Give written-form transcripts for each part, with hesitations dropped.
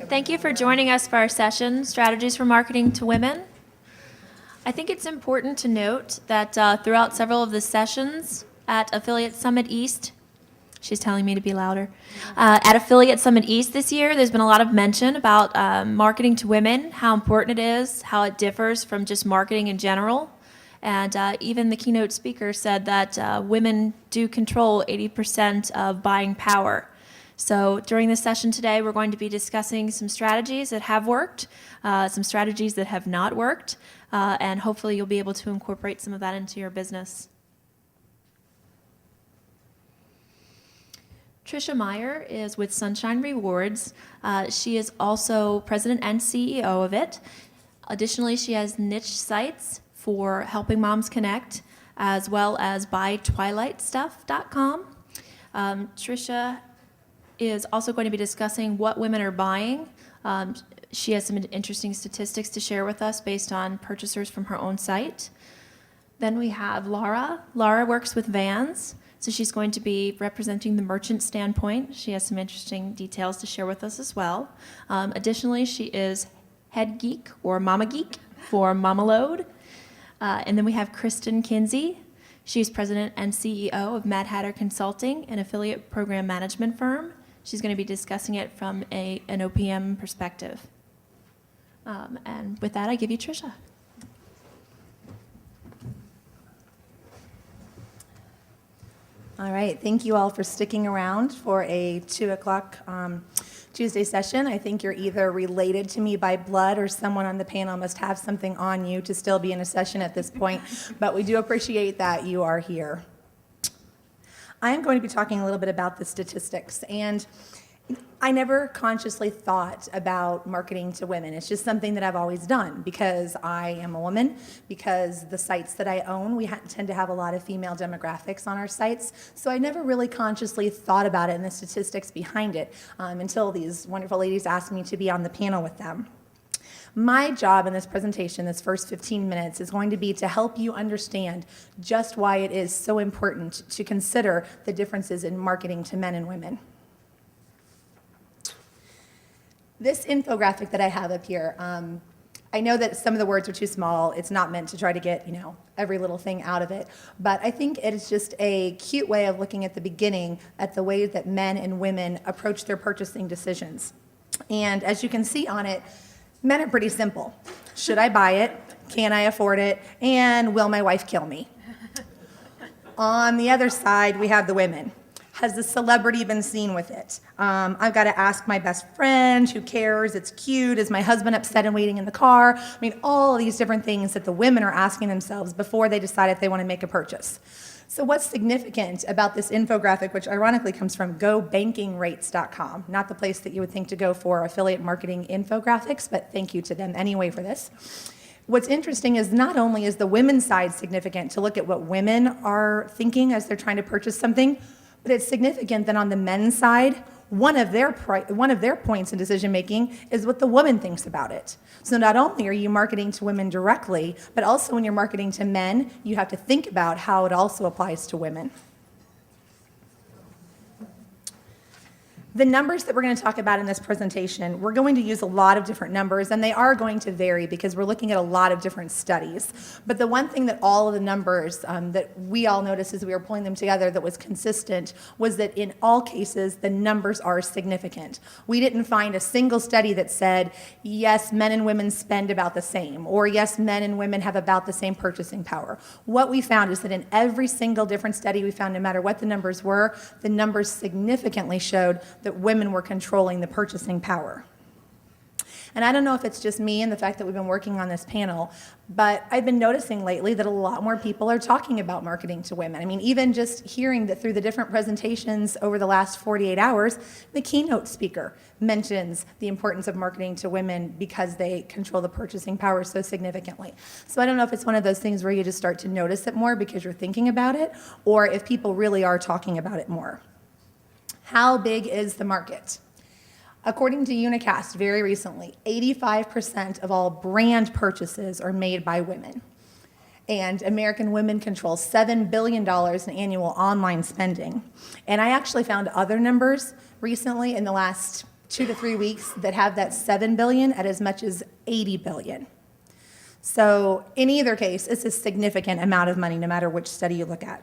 Thank you for joining us for our session, Strategies for Marketing to Women. I think it's important to note that throughout several of the sessions at Affiliate Summit East, she's telling me to be louder, at Affiliate Summit East this year, there's been a lot of mention about marketing to women, how important it is, how it differs from just marketing in general. And even the keynote speaker said that women do control 80% of buying power. So during this session today, we're going to be discussing some strategies that have worked, some strategies that have not worked, and hopefully you'll be able to incorporate some of that into your business. Tricia Meyer is with Sunshine Rewards. She is also president and CEO of it. Additionally, she has niche sites for helping moms connect, as well as buytwilightstuff.com. Tricia is also going to be discussing what women are buying. She has some interesting statistics to share with us based on purchasers from her own site. Then we have Laura. Laura works with Vans, so she's going to be representing the merchant standpoint. She has some interesting details to share with us as well. Additionally, she is head geek or mama geek for Mamalode. And then we have Kristin Kinsey. She's president and CEO of MadHatter Consulting, an affiliate program management firm. She's going to be discussing it from an OPM perspective. And with that, I give you Tricia. All right, thank you all for sticking around for a 2 o'clock Tuesday session. I think you're either related to me by blood or someone on the panel must have something on you to still be in a session at this point, but we do appreciate that you are here. I am going to be talking a little bit about the statistics, and I never consciously thought about marketing to women. It's just something that I've always done because I am a woman, because the sites that I own, we tend to have a lot of female demographics on our sites, so I never really consciously thought about it and the statistics behind it until these wonderful ladies asked me to be on the panel with them. My job in this presentation, this first 15 minutes, is going to be to help you understand just why it is so important to consider the differences in marketing to men and women. This infographic that I have up here, I know that some of the words are too small. It's not meant to try to get, every little thing out of it. But I think it is just a cute way of looking at the beginning at the way that men and women approach their purchasing decisions. And as you can see on it, men are pretty simple. Should I buy it? Can I afford it? And will my wife kill me? On the other side, we have the women. Has the celebrity been seen with it? I've got to ask my best friend, who cares? It's cute. Is my husband upset and waiting in the car? I mean, all of these different things that the women are asking themselves before they decide if they want to make a purchase. So what's significant about this infographic, which ironically comes from gobankingrates.com, not the place that you would think to go for affiliate marketing infographics, but thank you to them anyway for this. What's interesting is not only is the women's side significant to look at what women are thinking as they're trying to purchase something, but it's significant that on the men's side, one of their points in decision making is what the woman thinks about it. So not only are you marketing to women directly, but also when you're marketing to men, you have to think about how it also applies to women. The numbers that we're going to talk about in this presentation, we're going to use a lot of different numbers, and they are going to vary because we're looking at a lot of different studies. But the one thing that all of the numbers that we all noticed as we were pulling them together that was consistent was that in all cases, the numbers are significant. We didn't find a single study that said, yes, men and women spend about the same, or yes, men and women have about the same purchasing power. What we found is that in every single different study we found, no matter what the numbers were, the numbers significantly showed that women were controlling the purchasing power. And I don't know if it's just me and the fact that we've been working on this panel, but I've been noticing lately that a lot more people are talking about marketing to women. I mean, even just hearing that through the different presentations over the last 48 hours, the keynote speaker mentions the importance of marketing to women because they control the purchasing power so significantly. So I don't know if it's one of those things where you just start to notice it more because you're thinking about it, or if people really are talking about it more. How big is the market? According to Unicast, very recently, 85% of all brand purchases are made by women. And American women control $7 billion in annual online spending. And I actually found other numbers recently in the last 2 to 3 weeks that have that $7 billion at as much as $80 billion. So in either case, it's a significant amount of money, no matter which study you look at.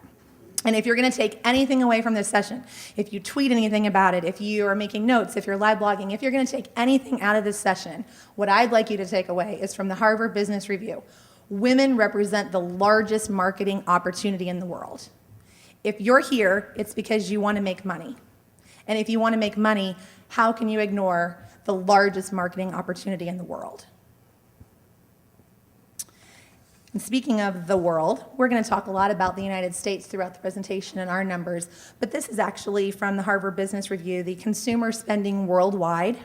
And if you're going to take anything away from this session, if you tweet anything about it, if you are making notes, if you're live blogging, if you're going to take anything out of this session, what I'd like you to take away is from the Harvard Business Review. Women represent the largest marketing opportunity in the world. If you're here, it's because you want to make money. And if you want to make money, how can you ignore the largest marketing opportunity in the world? And speaking of the world, we're going to talk a lot about the United States throughout the presentation and our numbers, but this is actually from the Harvard Business Review, the consumer spending worldwide,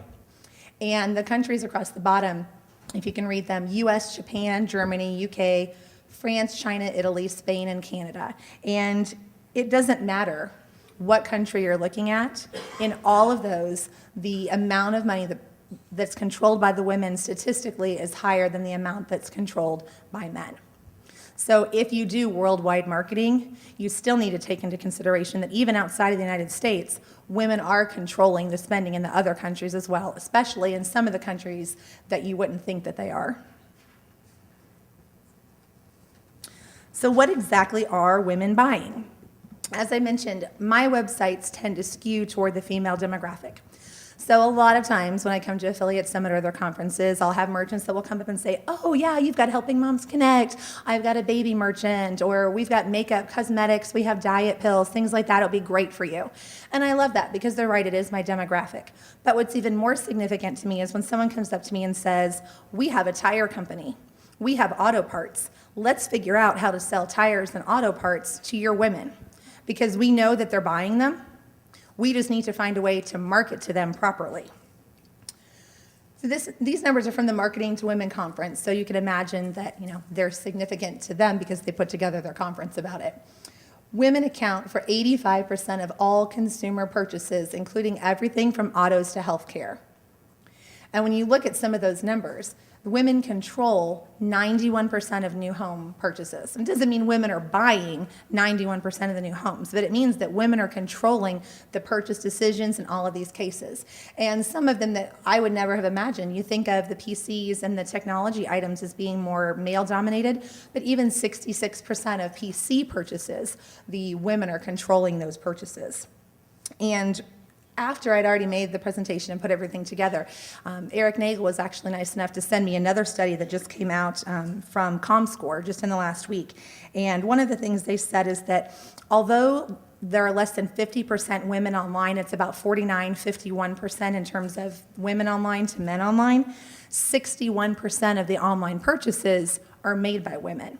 and the countries across the bottom, if you can read them: US, Japan, Germany, UK, France, China, Italy, Spain, and Canada. And it doesn't matter what country you're looking at. In all of those, the amount of money that's controlled by the women statistically is higher than the amount that's controlled by men. So if you do worldwide marketing, you still need to take into consideration that even outside of the United States, women are controlling the spending in the other countries as well, especially in some of the countries that you wouldn't think that they are. So what exactly are women buying? As I mentioned, my websites tend to skew toward the female demographic. So a lot of times when I come to Affiliate Summit or other conferences, I'll have merchants that will come up and say, oh yeah, you've got Helping Moms Connect, I've got a baby merchant, or we've got makeup, cosmetics, we have diet pills, things like that, it'll be great for you. And I love that because they're right, it is my demographic. But what's even more significant to me is when someone comes up to me and says, we have a tire company, we have auto parts, let's figure out how to sell tires and auto parts to your women. Because we know that they're buying them. We just need to find a way to market to them properly. So these numbers are from the Marketing to Women conference, so you can imagine that they're significant to them because they put together their conference about it. Women account for 85% of all consumer purchases, including everything from autos to healthcare. And when you look at some of those numbers, women control 91% of new home purchases. It doesn't mean women are buying 91% of the new homes, but it means that women are controlling the purchase decisions in all of these cases. And some of them that I would never have imagined. You think of the PCs and the technology items as being more male-dominated, but even 66% of PC purchases, the women are controlling those purchases. And after I'd already made the presentation and put everything together, Eric Nagel was actually nice enough to send me another study that just came out from ComScore just in the last week. And one of the things they said is that although there are less than 50% women online, it's about 51% in terms of women online to men online, 61% of the online purchases are made by women.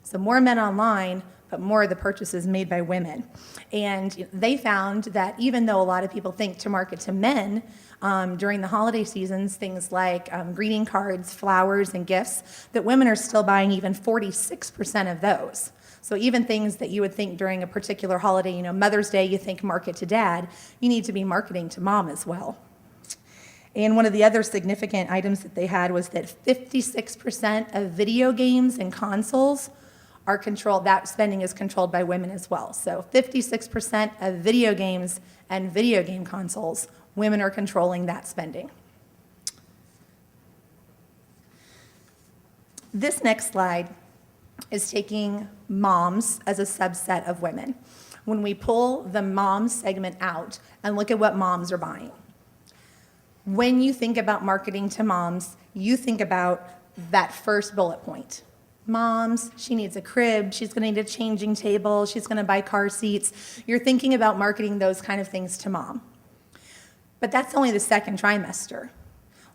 So more men online, but more of the purchases made by women. And they found that even though a lot of people think to market to men during the holiday seasons, things like greeting cards, flowers, and gifts, that women are still buying even 46% of those. So even things that you would think during a particular holiday, Mother's Day, you think market to dad, you need to be marketing to mom as well. And one of the other significant items that they had was that 56% of video games and consoles are controlled, that spending is controlled by women as well. So 56% of video games and video game consoles, women are controlling that spending. This next slide is taking moms as a subset of women. When we pull the mom segment out and look at what moms are buying. When you think about marketing to moms, you think about that first bullet point. Moms, she needs a crib, she's gonna need a changing table, she's gonna buy car seats. You're thinking about marketing those kind of things to mom. But that's only the second trimester.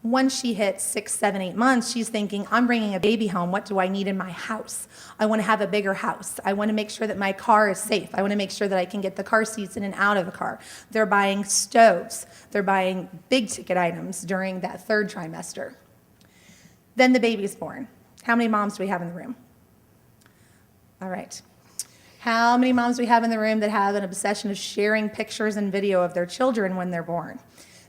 Once she hits 6, 7, 8 months, she's thinking, I'm bringing a baby home, what do I need in my house? I wanna have a bigger house. I wanna make sure that my car is safe. I wanna make sure that I can get the car seats in and out of the car. They're buying stoves. They're buying big ticket items during that third trimester. Then the baby's born. How many moms do we have in the room? All right. How many moms do we have in the room that have an obsession of sharing pictures and video of their children when they're born?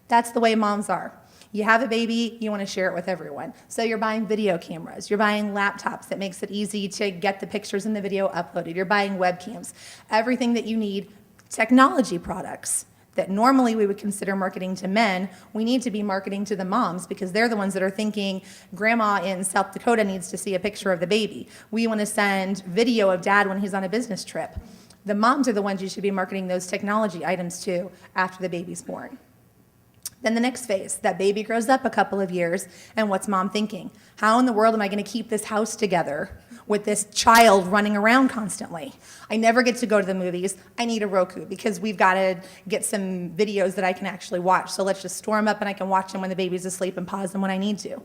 That's the way moms are. You have a baby, you want to share it with everyone. So you're buying video cameras, you're buying laptops that makes it easy to get the pictures and the video uploaded, you're buying webcams, everything that you need, technology products that normally we would consider marketing to men, we need to be marketing to the moms because they're the ones that are thinking, grandma in South Dakota needs to see a picture of the baby. We want to send video of dad when he's on a business trip. The moms are the ones you should be marketing those technology items to after the baby's born. Then the next phase, that baby grows up a couple of years, and what's mom thinking? How in the world am I going to keep this house together with this child running around constantly? I never get to go to the movies. I need a Roku because we've got to get some videos that I can actually watch. So let's just store them up and I can watch them when the baby's asleep and pause them when I need to.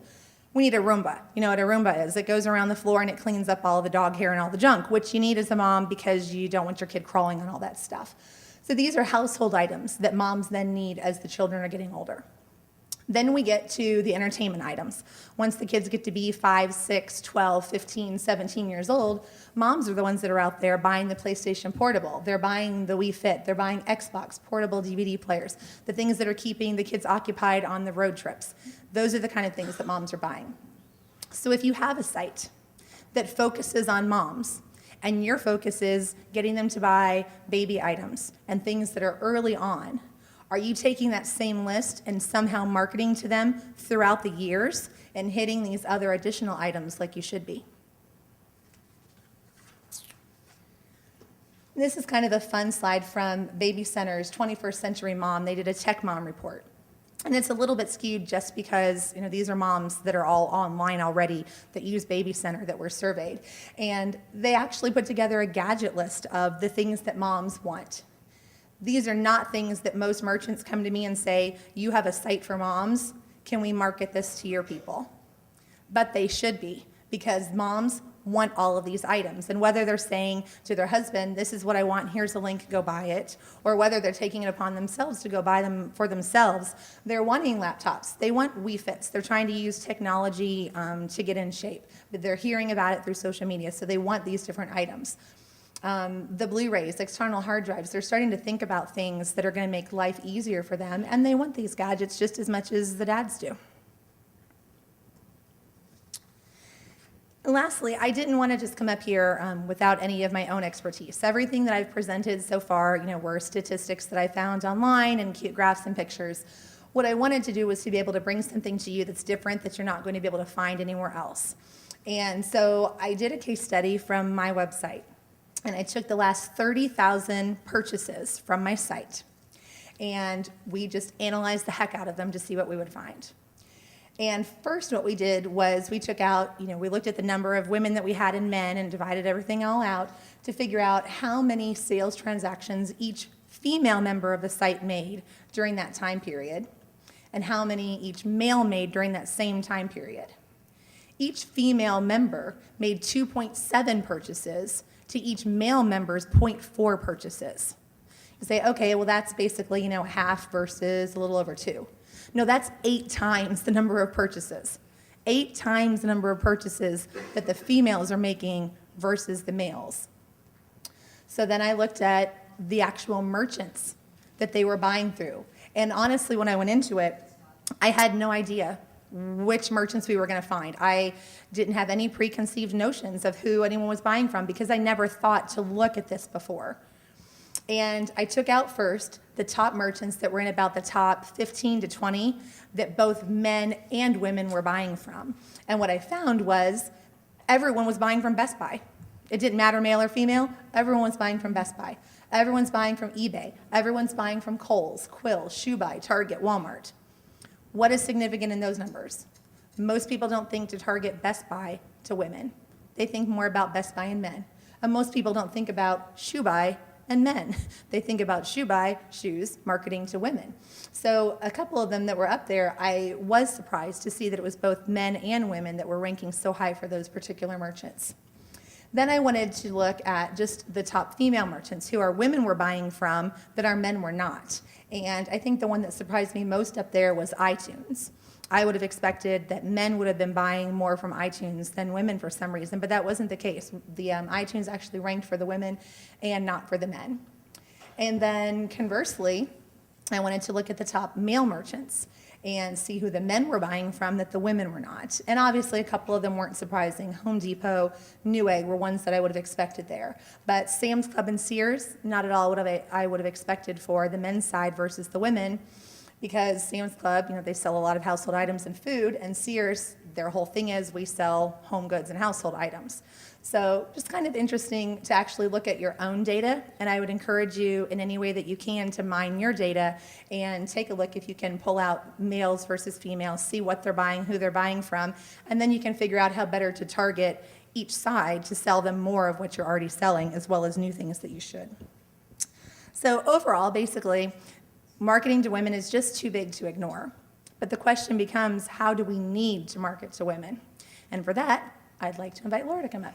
We need a Roomba. You know what a Roomba is? It goes around the floor and it cleans up all the dog hair and all the junk, which you need as a mom because you don't want your kid crawling on all that stuff. So these are household items that moms then need as the children are getting older. Then we get to the entertainment items. Once the kids get to be 5, 6, 12, 15, 17 years old, moms are the ones that are out there buying the PlayStation Portable. They're buying the Wii Fit. They're buying Xbox, portable DVD players, the things that are keeping the kids occupied on the road trips. Those are the kind of things that moms are buying. So if you have a site that focuses on moms, and your focus is getting them to buy baby items and things that are early on, are you taking that same list and somehow marketing to them throughout the years and hitting these other additional items like you should be? This is kind of a fun slide from Baby Center's 21st Century Mom. They did a Tech Mom report. And it's a little bit skewed just because, these are moms that are all online already that use Baby Center that were surveyed. And they actually put together a gadget list of the things that moms want. These are not things that most merchants come to me and say, you have a site for moms, can we market this to your people? But they should be, because moms want all of these items. And whether they're saying to their husband, this is what I want, here's a link, go buy it, or whether they're taking it upon themselves to go buy them for themselves, they're wanting laptops. They want Wii Fits. They're trying to use technology to get in shape. But they're hearing about it through social media, so they want these different items. The Blu-rays, external hard drives, they're starting to think about things that are going to make life easier for them, and they want these gadgets just as much as the dads do. Lastly, I didn't want to just come up here without any of my own expertise. Everything that I've presented so far, were statistics that I found online and cute graphs and pictures. What I wanted to do was to be able to bring something to you that's different that you're not going to be able to find anywhere else. And so I did a case study from my website, and I took the last 30,000 purchases from my site, and we just analyzed the heck out of them to see what we would find. And first what we did was we took out, we looked at the number of women that we had and men and divided everything all out to figure out how many sales transactions each female member of the site made during that time period and how many each male made during that same time period. Each female member made 2.7 purchases to each male member's 0.4 purchases. You say, okay, well that's basically, half versus a little over 2. No, that's 8 times the number of purchases. 8 times the number of purchases that the females are making versus the males. So then I looked at the actual merchants that they were buying through. And honestly, when I went into it, I had no idea which merchants we were going to find. I didn't have any preconceived notions of who anyone was buying from because I never thought to look at this before. And I took out first the top merchants that were in about the top 15 to 20 that both men and women were buying from. And what I found was everyone was buying from Best Buy. It didn't matter male or female, everyone was buying from Best Buy. Everyone's buying from eBay. Everyone's buying from Kohl's, Quill, ShoeBuy, Target, Walmart. What is significant in those numbers? Most people don't think to target Best Buy to women. They think more about Best Buy and men. And most people don't think about ShoeBuy and men. They think about ShoeBuy, shoes, marketing to women. So a couple of them that were up there, I was surprised to see that it was both men and women that were ranking so high for those particular merchants. Then I wanted to look at just the top female merchants who our women were buying from that our men were not. And I think the one that surprised me most up there was iTunes. I would have expected that men would have been buying more from iTunes than women for some reason, but that wasn't the case. The iTunes actually ranked for the women and not for the men. And then conversely, I wanted to look at the top male merchants and see who the men were buying from that the women were not. And obviously a couple of them weren't surprising. Home Depot, Newegg were ones that I would have expected there. But Sam's Club and Sears, not at all what I would have expected for the men's side versus the women, because Sam's Club, they sell a lot of household items and food, and Sears, their whole thing is we sell home goods and household items. So just kind of interesting to actually look at your own data, and I would encourage you in any way that you can to mine your data and take a look if you can pull out males versus females, see what they're buying, who they're buying from, and then you can figure out how better to target each side to sell them more of what you're already selling, as well as new things that you should. So overall, basically, marketing to women is just too big to ignore. But the question becomes, how do we need to market to women? And for that, I'd like to invite Laura to come up.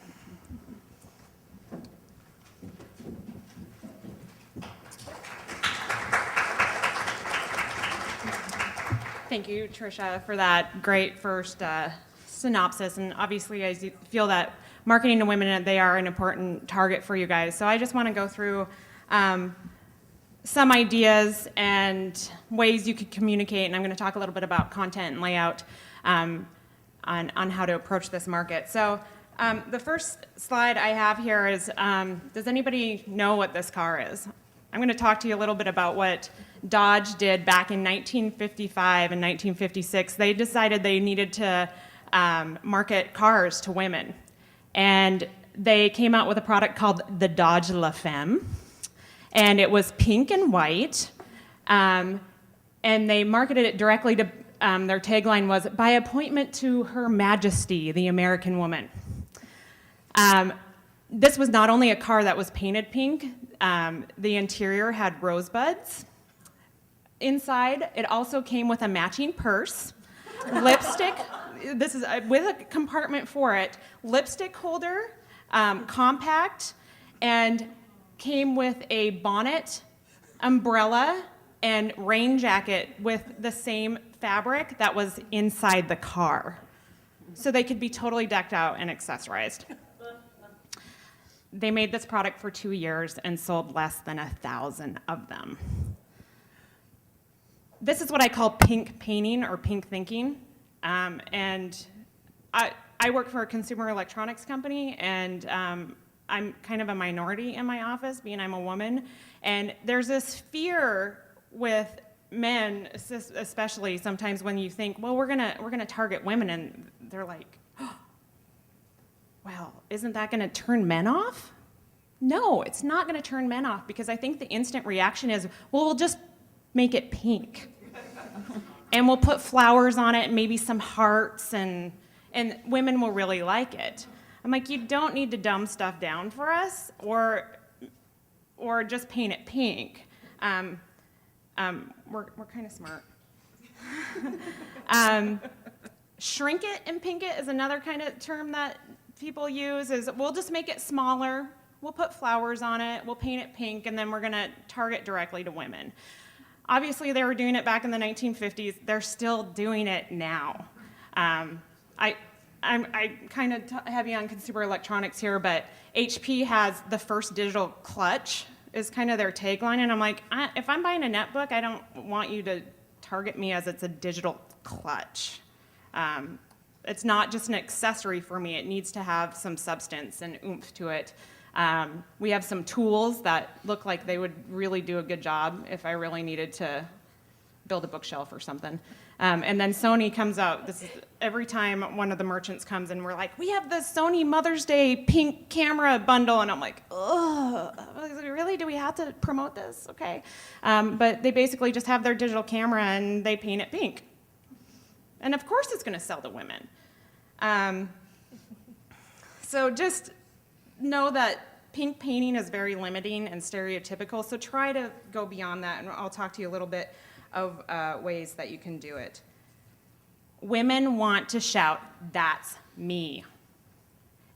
Thank you, Tricia, for that great first synopsis. And obviously, I feel that marketing to women, they are an important target for you guys. So I just want to go through some ideas and ways you could communicate. And I'm going to talk a little bit about content and layout on how to approach this market. So the first slide I have here is, does anybody know what this car is? I'm going to talk to you a little bit about what Dodge did back in 1955 and 1956. They decided they needed to market cars to women. And they came out with a product called the Dodge La Femme. And it was pink and white. And they marketed it directly to, their tagline was, by appointment to Her Majesty, the American woman. This was not only a car that was painted pink, the interior had rosebuds. Inside, it also came with a matching purse, lipstick, this is with a compartment for it, lipstick holder, compact, and came with a bonnet, umbrella, and rain jacket with the same fabric that was inside the car. So they could be totally decked out and accessorized. They made this product for 2 years and sold less than 1,000 of them. This is what I call pink painting or pink thinking. And I work for a consumer electronics company, and I'm kind of a minority in my office, being I'm a woman. And there's this fear with men, especially sometimes when you think, well, we're gonna target women, and they're like, oh, well, isn't that gonna turn men off? No, it's not gonna turn men off, because I think the instant reaction is, well, we'll just make it pink. And we'll put flowers on it and maybe some hearts, and women will really like it. I'm like, you don't need to dumb stuff down for us, or just paint it pink. We're kind of smart. Shrink it and pink it is another kind of term that people use, is we'll just make it smaller, we'll put flowers on it, we'll paint it pink, and then we're gonna target directly to women. Obviously, they were doing it back in the 1950s. They're still doing it now. I'm kind of heavy on consumer electronics here, but HP has the first digital clutch is kind of their tagline, and I'm like, if I'm buying a netbook, I don't want you to target me as it's a digital clutch. It's not just an accessory for me. It needs to have some substance and oomph to it. We have some tools that look like they would really do a good job if I really needed to build a bookshelf or something. And then Sony comes out. This is every time one of the merchants comes and we're like, we have the Sony Mother's Day pink camera bundle. And I'm like, oh, really? Do we have to promote this? Okay. But they basically just have their digital camera and they paint it pink. And of course it's going to sell to women. So just know that pink painting is very limiting and stereotypical, so try to go beyond that, and I'll talk to you a little bit of ways that you can do it. Women want to shout, "That's me."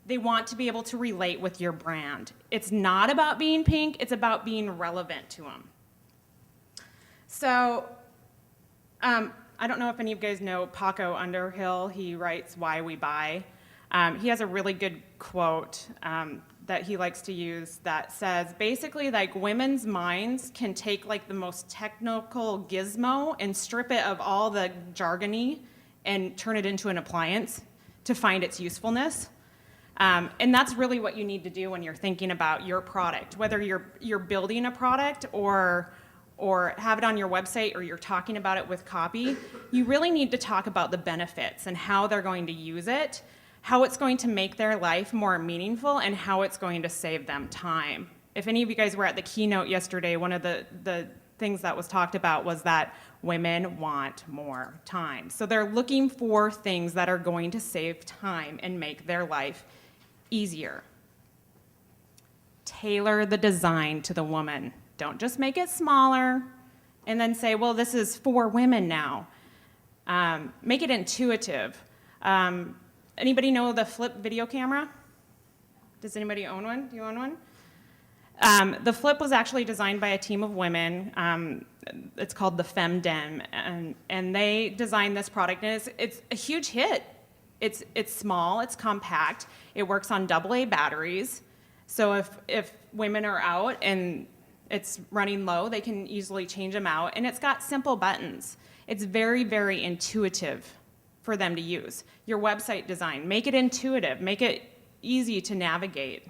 They want to be able to relate with your brand. It's not about being pink, it's about being relevant to them. So, I don't know if any of you guys know Paco Underhill. He writes Why We Buy. He has a really good quote that he likes to use that says basically like women's minds can take like the most technical gizmo and strip it of all the jargony and turn it into an appliance to find its usefulness. And that's really what you need to do when you're thinking about your product, whether you're building a product or have it on your website or you're talking about it with copy. You really need to talk about the benefits and how they're going to use it, how it's going to make their life more meaningful, and how it's going to save them time. If any of you guys were at the keynote yesterday, one of the things that was talked about was that women want more time. So they're looking for things that are going to save time and make their life easier. Tailor the design to the woman. Don't just make it smaller and then say, well, this is for women now. Make it intuitive. Anybody know the Flip video camera? Does anybody own one? Do you own one? The Flip was actually designed by a team of women. It's called the Femdem, and they designed this product, and it's a huge hit. It's small, it's compact, it works on AA batteries, so if women are out and it's running low, they can easily change them out, and it's got simple buttons. It's very, very intuitive for them to use. Your website design, make it intuitive, make it easy to navigate.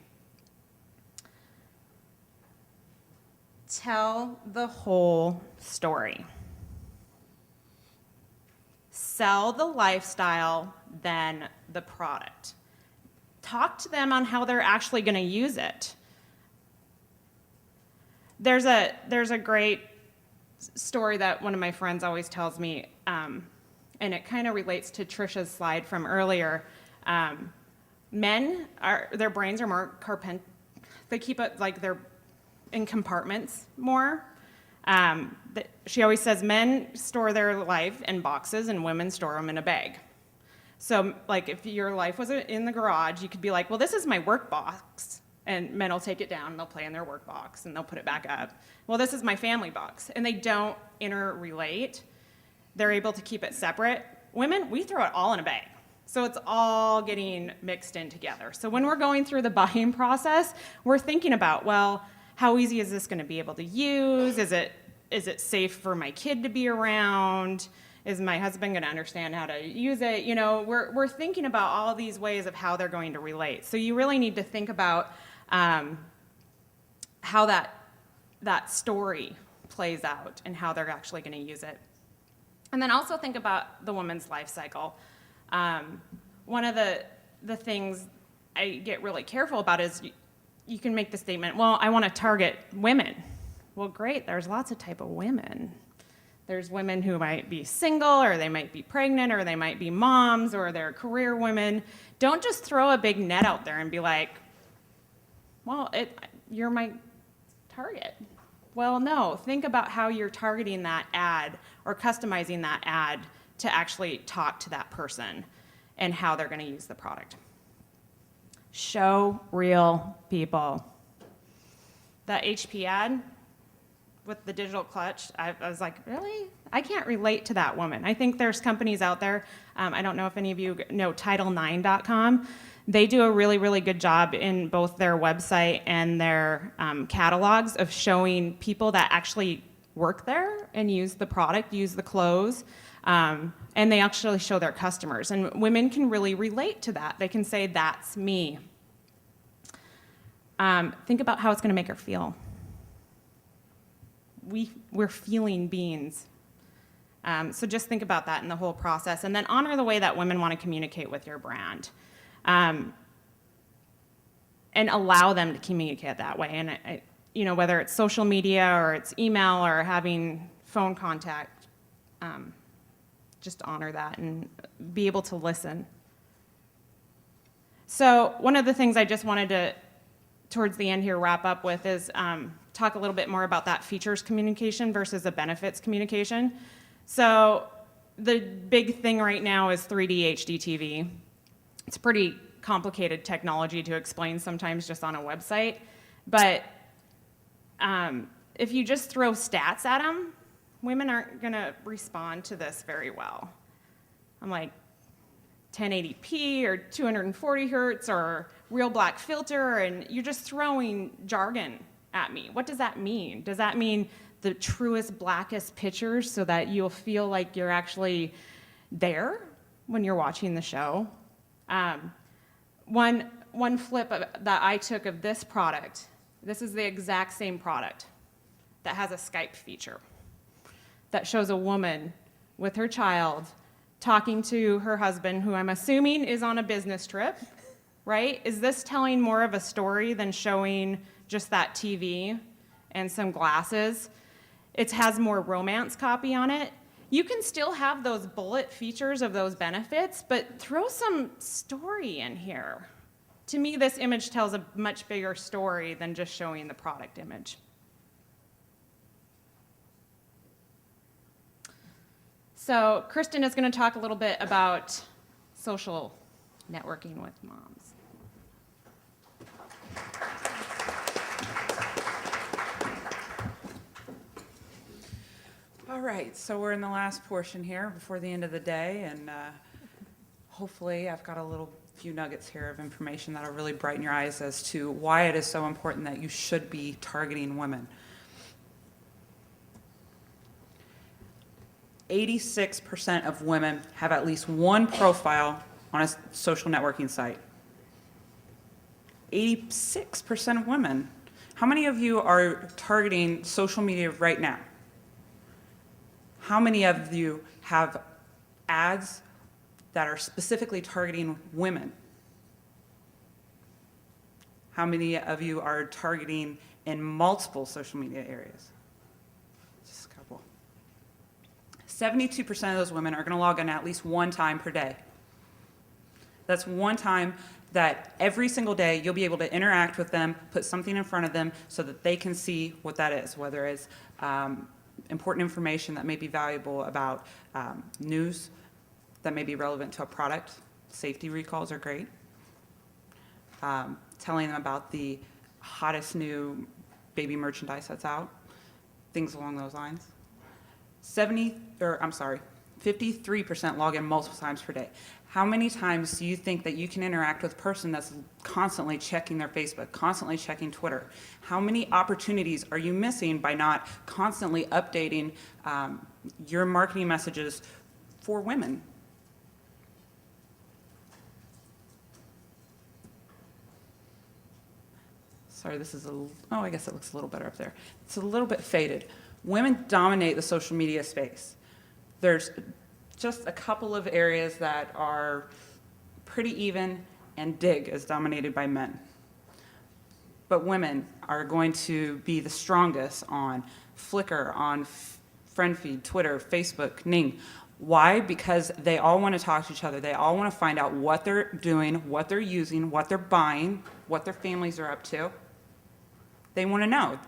Tell the whole story. Sell the lifestyle, then the product. Talk to them on how they're actually going to use it. There's a great story that one of my friends always tells me, and it kind of relates to Tricia's slide from earlier. Men, their brains are more they keep it like they're in compartments more. She always says men store their life in boxes and women store them in a bag. So like if your life was in the garage, you could be like, well, this is my work box. And men will take it down and they'll play in their work box and they'll put it back up. Well, this is my family box. And they don't interrelate. They're able to keep it separate. Women, we throw it all in a bag. So it's all getting mixed in together. So when we're going through the buying process, we're thinking about, well, how easy is this going to be able to use? Is it safe for my kid to be around? Is my husband going to understand how to use it? You know, we're thinking about all these ways of how they're going to relate. So you really need to think about how that story plays out and how they're actually going to use it. And then also think about the woman's life cycle. One of the things I get really careful about is you can make the statement, well, I want to target women. Well, great, there's lots of type of women. There's women who might be single, or they might be pregnant, or they might be moms, or they're career women. Don't just throw a big net out there and be like, well, you're my target. Well, no, think about how you're targeting that ad or customizing that ad to actually talk to that person and how they're going to use the product. Show real people. That HP ad with the digital clutch, I was like, really? I can't relate to that woman. I think there's companies out there, I don't know if any of you know Title9.com. They do a really, really good job in both their website and their catalogs of showing people that actually work there and use the product, use the clothes, and they actually show their customers. And women can really relate to that. They can say, that's me. Think about how it's going to make her feel. We're feeling beings. So just think about that in the whole process. And then honor the way that women want to communicate with your brand. And allow them to communicate that way. And whether it's social media or it's email or having phone contact, just honor that and be able to listen. So one of the things I just wanted to, towards the end here, wrap up with is talk a little bit more about that features communication versus a benefits communication. So the big thing right now is 3D HD TV. It's pretty complicated technology to explain sometimes just on a website, but if you just throw stats at them, women aren't going to respond to this very well. I'm like, 1080p or 240 hertz or real black filter, and you're just throwing jargon at me. What does that mean? Does that mean the truest, blackest pictures so that you'll feel like you're actually there when you're watching the show? One flip that I took of this product, this is the exact same product that has a Skype feature that shows a woman with her child talking to her husband, who I'm assuming is on a business trip, right? Is this telling more of a story than showing just that TV and some glasses? It has more romance copy on it. You can still have those bullet features of those benefits, but throw some story in here. To me, this image tells a much bigger story than just showing the product image. So Kristin is going to talk a little bit about social networking with moms. All right, so we're in the last portion here before the end of the day, and hopefully I've got a few nuggets here of information that'll really brighten your eyes as to why it is so important that you should be targeting women. 86% of women have at least one profile on a social networking site. 86% of women. How many of you are targeting social media right now? How many of you have ads that are specifically targeting women? How many of you are targeting in multiple social media areas? Just a couple. 72% of those women are going to log in at least one time per day. That's one time that every single day you'll be able to interact with them, put something in front of them so that they can see what that is, whether it's important information that may be valuable about news that may be relevant to a product. Safety recalls are great. Telling them about the hottest new baby merchandise that's out, things along those lines. 53% log in multiple times per day. How many times do you think that you can interact with a person that's constantly checking their Facebook, constantly checking Twitter? How many opportunities are you missing by not constantly updating your marketing messages for women? Sorry, this is I guess it looks a little better up there. It's a little bit faded. Women dominate the social media space. There's just a couple of areas that are pretty even, and Dig is dominated by men. But women are going to be the strongest on Flickr, on FriendFeed, Twitter, Facebook, Ning. Why? Because they all want to talk to each other. They all want to find out what they're doing, what they're using, what they're buying, what their families are up to. They want to know.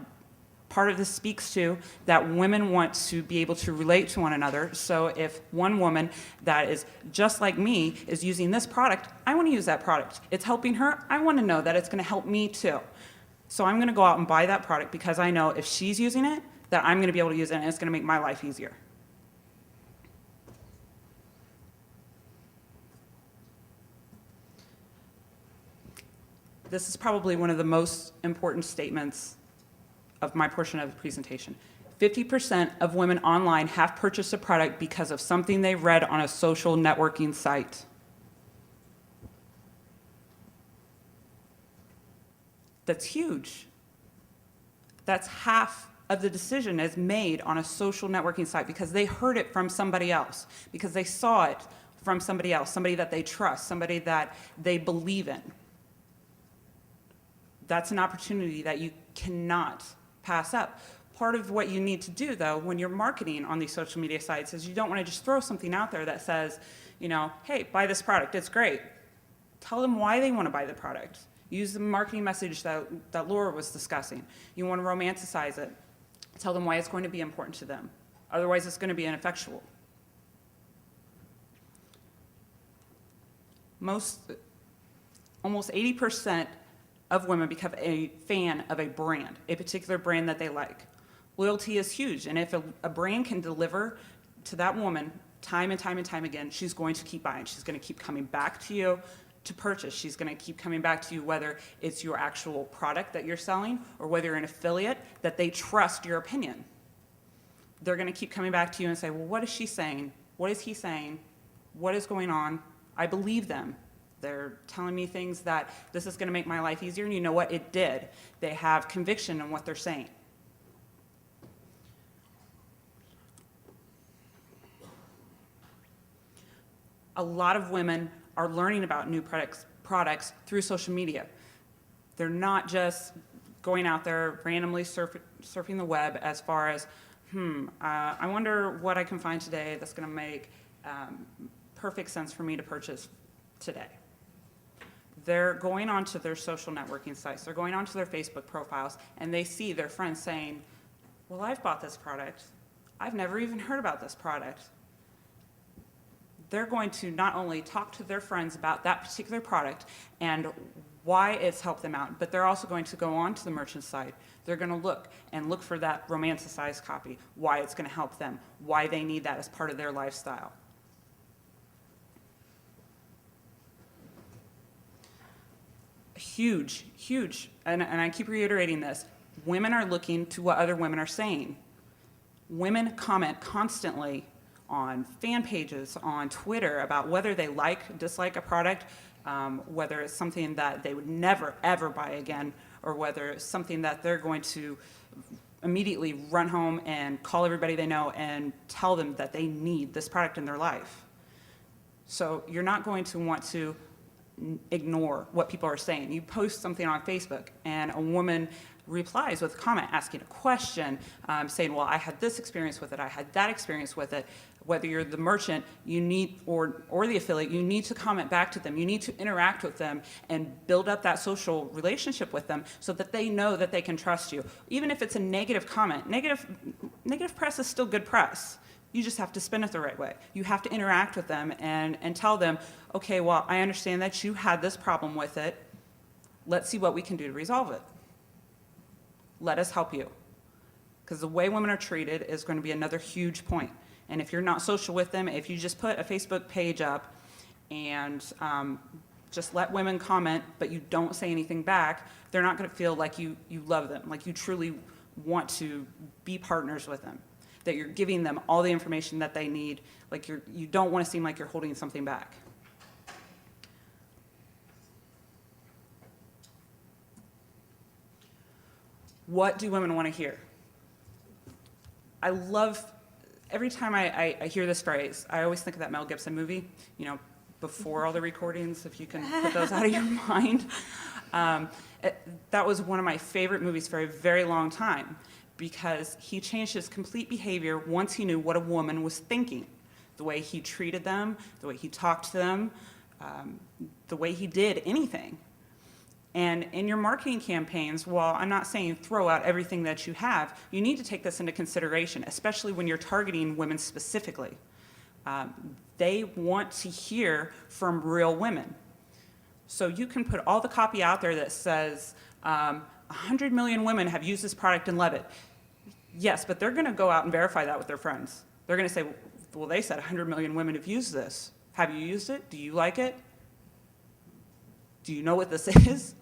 Part of this speaks to that women want to be able to relate to one another. So if one woman that is just like me is using this product, I want to use that product. It's helping her. I want to know that it's going to help me too. So I'm going to go out and buy that product because I know if she's using it, that I'm going to be able to use it and it's going to make my life easier. This is probably one of the most important statements of my portion of the presentation. 50% of women online have purchased a product because of something they read on a social networking site. That's huge. That's half of the decision is made on a social networking site because they heard it from somebody else, because they saw it from somebody else, somebody that they trust, somebody that they believe in. That's an opportunity that you cannot pass up. Part of what you need to do, though, when you're marketing on these social media sites is you don't want to just throw something out there that says, hey, buy this product, it's great. Tell them why they want to buy the product. Use the marketing message that Laura was discussing. You want to romanticize it. Tell them why it's going to be important to them. Otherwise, it's going to be ineffectual. Almost 80% of women become a fan of a brand, a particular brand that they like. Loyalty is huge, and if a brand can deliver to that woman time and time and time again, she's going to keep buying. She's going to keep coming back to you to purchase. She's going to keep coming back to you, whether it's your actual product that you're selling or whether you're an affiliate, that they trust your opinion. They're going to keep coming back to you and say, well, what is she saying? What is he saying? What is going on? I believe them. They're telling me things that this is going to make my life easier, and you know what? It did. They have conviction in what they're saying. A lot of women are learning about new products through social media. They're not just going out there randomly surfing the web as far as, I wonder what I can find today that's going to make perfect sense for me to purchase today. They're going onto their social networking sites, they're going onto their Facebook profiles, and they see their friends saying, well, I've bought this product. I've never even heard about this product. They're going to not only talk to their friends about that particular product and why it's helped them out, but they're also going to go on to the merchant site. They're going to look for that romanticized copy, why it's going to help them, why they need that as part of their lifestyle. Huge, and I keep reiterating this, women are looking to what other women are saying. Women comment constantly on fan pages, on Twitter, about whether they dislike a product, whether it's something that they would never, ever buy again, or whether it's something that they're going to immediately run home and call everybody they know and tell them that they need this product in their life. So you're not going to want to ignore what people are saying. You post something on Facebook and a woman replies with a comment asking a question, saying, well, I had this experience with it, I had that experience with it. Whether you're the merchant, you need, or the affiliate, you need to comment back to them. You need to interact with them and build up that social relationship with them so that they know that they can trust you. Even if it's a negative comment, negative press is still good press. You just have to spin it the right way. You have to interact with them and tell them, okay, well, I understand that you had this problem with it. Let's see what we can do to resolve it. Let us help you. Because the way women are treated is going to be another huge point. And if you're not social with them, if you just put a Facebook page up and just let women comment, but you don't say anything back, they're not going to feel like you love them, like you truly want to be partners with them, that you're giving them all the information that they need, like you don't want to seem like you're holding something back. What do women want to hear? I love, every time I hear this phrase, I always think of that Mel Gibson movie, before all the recordings, if you can put those out of your mind. That was one of my favorite movies for a very long time because he changed his complete behavior once he knew what a woman was thinking. The way he treated them, the way he talked to them, the way he did anything. And in your marketing campaigns, while I'm not saying throw out everything that you have, you need to take this into consideration, especially when you're targeting women specifically. They want to hear from real women. So you can put all the copy out there that says 100 million women have used this product and love it. Yes, but they're going to go out and verify that with their friends. They're going to say, well, they said 100 million women have used this. Have you used it? Do you like it? Do you know what this is?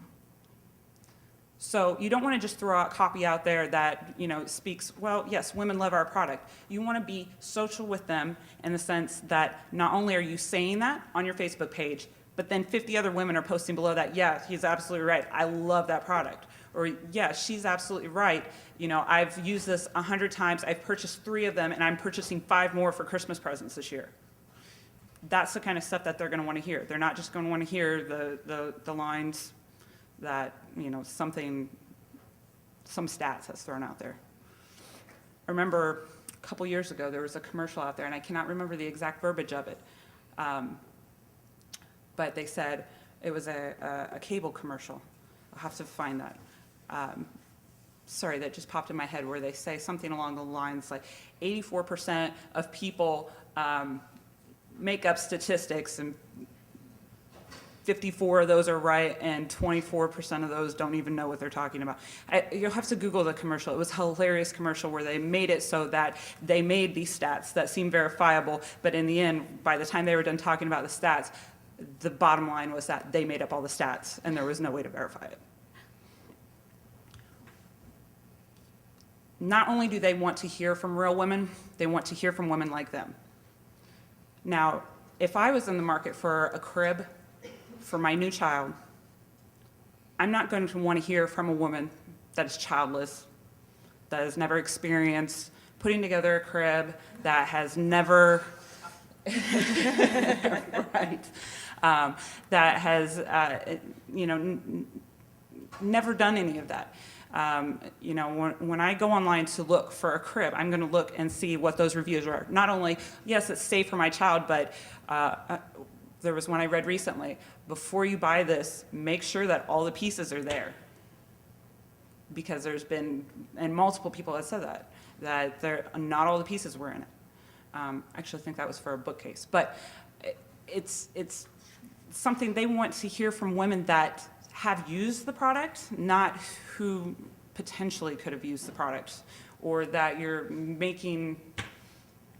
So you don't want to just throw out copy out there that speaks, well, yes, women love our product. You want to be social with them in the sense that not only are you saying that on your Facebook page, but then 50 other women are posting below that, yeah, he's absolutely right, I love that product. Or, yeah, she's absolutely right, I've used this 100 times, I've purchased 3 of them, and I'm purchasing 5 more for Christmas presents this year. That's the kind of stuff that they're going to want to hear. They're not just going to want to hear the lines that, some stats has thrown out there. I remember a couple years ago, there was a commercial out there, and I cannot remember the exact verbiage of it. But they said it was a cable commercial. I'll have to find that. Sorry, that just popped in my head where they say something along the lines like 84% of people make up statistics and 54 of those are right, and 24% of those don't even know what they're talking about. You'll have to Google the commercial. It was a hilarious commercial where they made it so that they made these stats that seem verifiable, but in the end, by the time they were done talking about the stats, the bottom line was that they made up all the stats, and there was no way to verify it. Not only do they want to hear from real women, they want to hear from women like them. Now, if I was in the market for a crib for my new child, I'm not going to want to hear from a woman that is childless, that has never experienced putting together a crib, that has never, right, that has, never done any of that. When I go online to look for a crib, I'm going to look and see what those reviews are. Not only, yes, it's safe for my child, but there was one I read recently. Before you buy this, make sure that all the pieces are there. Because there's been, and multiple people have said that not all the pieces were in it. Actually, I think that was for a bookcase. But it's something they want to hear from women that have used the product, not who potentially could have used the product, or that you're making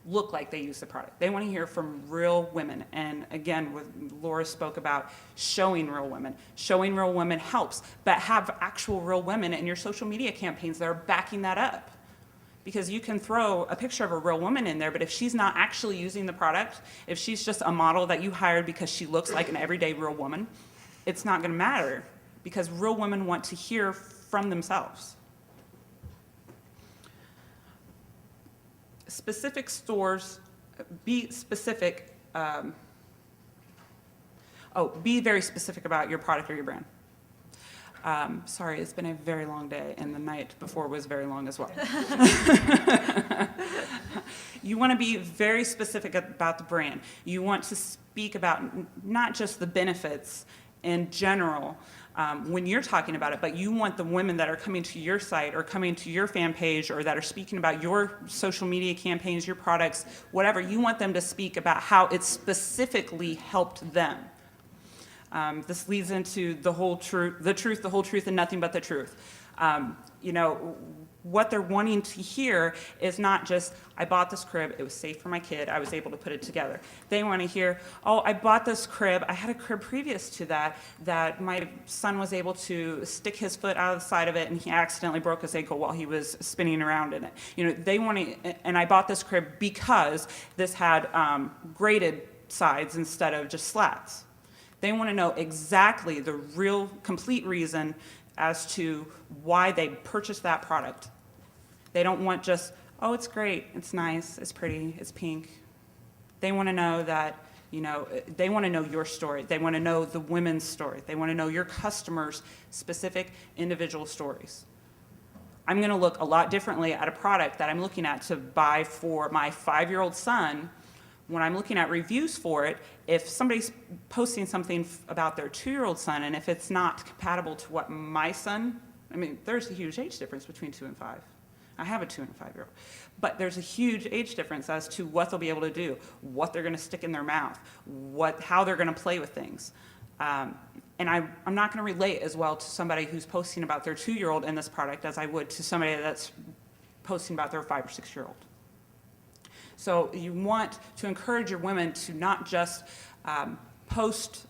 look like they use the product. They want to hear from real women. And again, what Laura spoke about, showing real women. Showing real women helps, but have actual real women in your social media campaigns that are backing that up. Because you can throw a picture of a real woman in there, but if she's not actually using the product, if she's just a model that you hired because she looks like an everyday real woman, it's not going to matter, because real women want to hear from themselves. Specific stores, be specific, be very specific about your product or your brand. Sorry, it's been a very long day, and the night before was very long as well. You want to be very specific about the brand. You want to speak about not just the benefits in general when you're talking about it, but you want the women that are coming to your site or coming to your fan page or that are speaking about your social media campaigns, your products, whatever, you want them to speak about how it specifically helped them. This leads into the whole truth, the whole truth, and nothing but the truth. What they're wanting to hear is not just, I bought this crib, it was safe for my kid, I was able to put it together. They want to hear, oh, I bought this crib, I had a crib previous to that my son was able to stick his foot out of the side of it and he accidentally broke his ankle while he was spinning around in it. They want to, and I bought this crib because this had graded sides instead of just slats. They want to know exactly the real, complete reason as to why they purchased that product. They don't want just, oh, it's great, it's nice, it's pretty, it's pink. They want to know that, they want to know your story. They want to know the women's story. They want to know your customers' specific individual stories. I'm going to look a lot differently at a product that I'm looking at to buy for my 5-year-old son. When I'm looking at reviews for it, if somebody's posting something about their 2-year-old son, and if it's not compatible to what my son, there's a huge age difference between 2 and 5. I have a 2 and 5-year-old. But there's a huge age difference as to what they'll be able to do, what they're going to stick in their mouth, how they're going to play with things. And I'm not going to relate as well to somebody who's posting about their 2-year-old in this product as I would to somebody that's posting about their 5 or 6-year-old. So you want to encourage your women to not just post,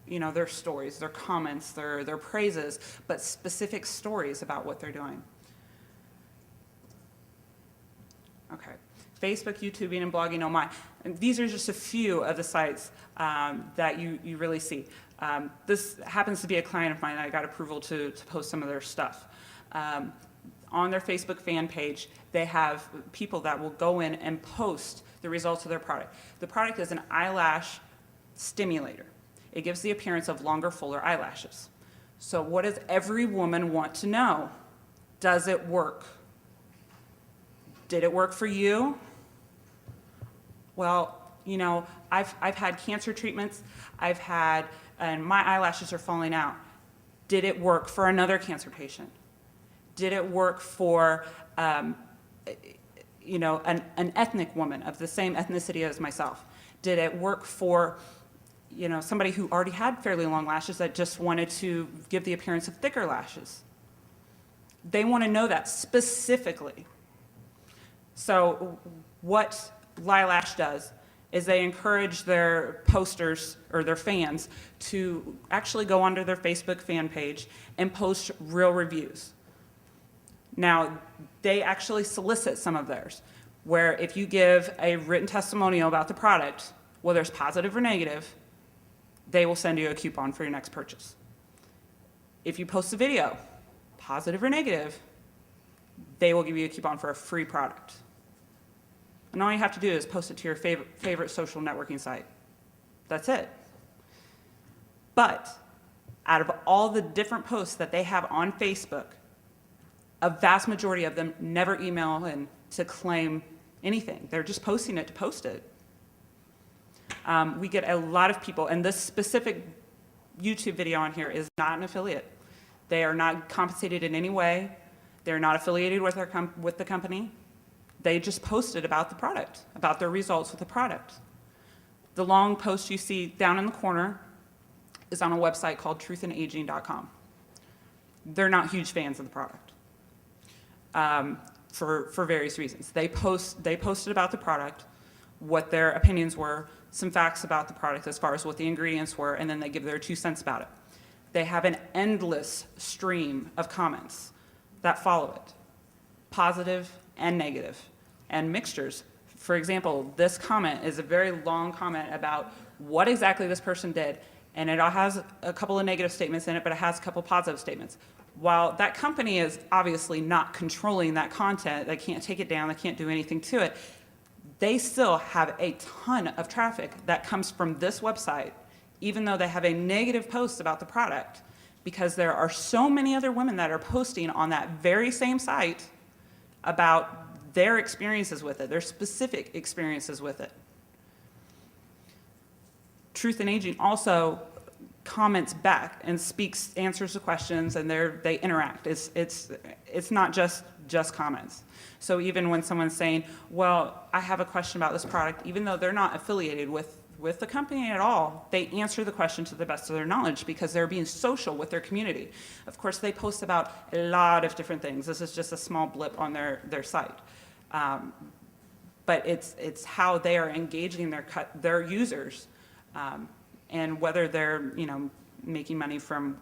their stories, their comments, their praises, but specific stories about what they're doing. Okay, Facebook, YouTubing, and blogging. Oh my! And these are just a few of the sites that you really see. This happens to be a client of mine. I got approval to post some of their stuff. On their Facebook fan page, they have people that will go in and post the results of their product. The product is an eyelash stimulator. It gives the appearance of longer, fuller eyelashes. So what does every woman want to know? Does it work? Did it work for you? Well, I've had cancer treatments. And my eyelashes are falling out. Did it work for another cancer patient? Did it work for, an ethnic woman of the same ethnicity as myself? Did it work for, somebody who already had fairly long lashes that just wanted to give the appearance of thicker lashes. They want to know that specifically. So what Lilash does is they encourage their posters or their fans to actually go onto their Facebook fan page and post real reviews. Now, they actually solicit some of theirs, where if you give a written testimonial about the product, whether it's positive or negative, they will send you a coupon for your next purchase. If you post a video, positive or negative, they will give you a coupon for a free product. And all you have to do is post it to your favorite social networking site. That's it. But out of all the different posts that they have on Facebook, a vast majority of them never email in to claim anything. They're just posting it to post it. We get a lot of people, and this specific YouTube video on here is not an affiliate. They are not compensated in any way. They're not affiliated with the company. They just posted about the product, about their results with the product. The long post you see down in the corner is on a website called truthandaging.com. They're not huge fans of the product for various reasons. They posted about the product, what their opinions were, some facts about the product as far as what the ingredients were, and then they give their 2 cents about it. They have an endless stream of comments that follow it, positive and negative, and mixtures. For example, this comment is a very long comment about what exactly this person did, and it all has a couple of negative statements in it, but it has a couple positive statements. While that company is obviously not controlling that content, they can't take it down, they can't do anything to it, they still have a ton of traffic that comes from this website, even though they have a negative post about the product, because there are so many other women that are posting on that very same site about their experiences with it, their specific experiences with it. Truth in Aging also comments back and answers the questions, and they interact. It's not just comments. So even when someone's saying, well, I have a question about this product, even though they're not affiliated with the company at all, they answer the question to the best of their knowledge because they're being social with their community. Of course, they post about a lot of different things. This is just a small blip on their site. But it's how they are engaging their users, and whether they're making money from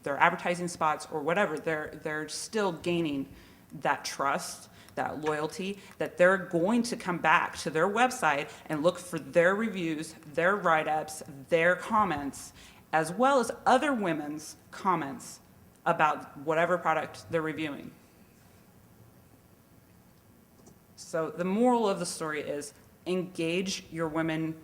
their advertising spots or whatever, they're still gaining that trust, that loyalty, that they're going to come back to their website and look for their reviews, their write-ups, their comments, as well as other women's comments about whatever product they're reviewing. So the moral of the story is engage your women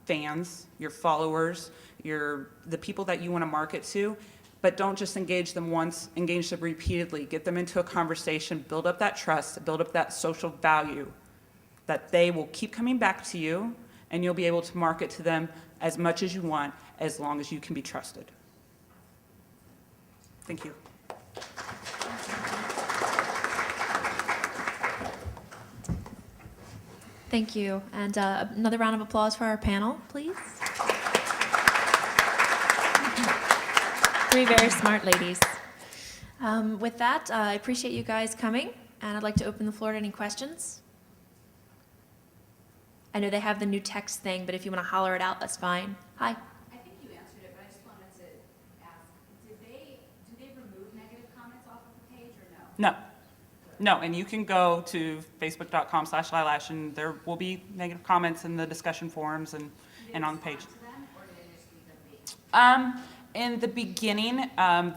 fans, your followers, the people that you want to market to, but don't just engage them once, engage them repeatedly. Get them into a conversation, build up that trust, build up that social value that they will keep coming back to you, and you'll be able to market to them as much as you want, as long as you can be trusted. Thank you. Thank you. And another round of applause for our panel, please. 3 very smart ladies. With that, I appreciate you guys coming, and I'd like to open the floor to any questions. I know they have the new text thing, but if you want to holler it out, that's fine. Hi. I think you answered it, but I just wanted to ask, do they remove negative comments off of the page or no? No, and you can go to facebook.com/lilash, and there will be negative comments in the discussion forums and on the page. Do they respond to them, or do they just leave them be? In the beginning,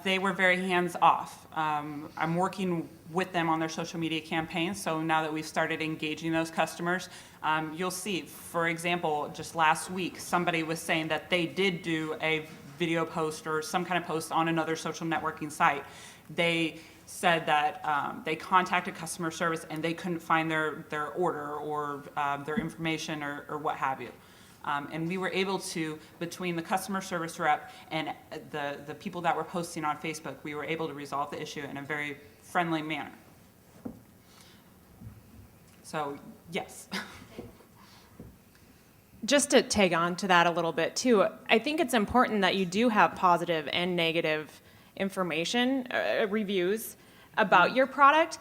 they were very hands-off. I'm working with them on their social media campaigns, so now that we've started engaging those customers, you'll see, for example, just last week, somebody was saying that they did do a video post or some kind of post on another social networking site. They said that they contacted customer service and they couldn't find their order or their information or what have you. And we were able to, between the customer service rep and the people that were posting on Facebook, we were able to resolve the issue in a very friendly manner. So, yes. just to tag on to that a little bit too, I think it's important that you do have positive and negative information, reviews about your product.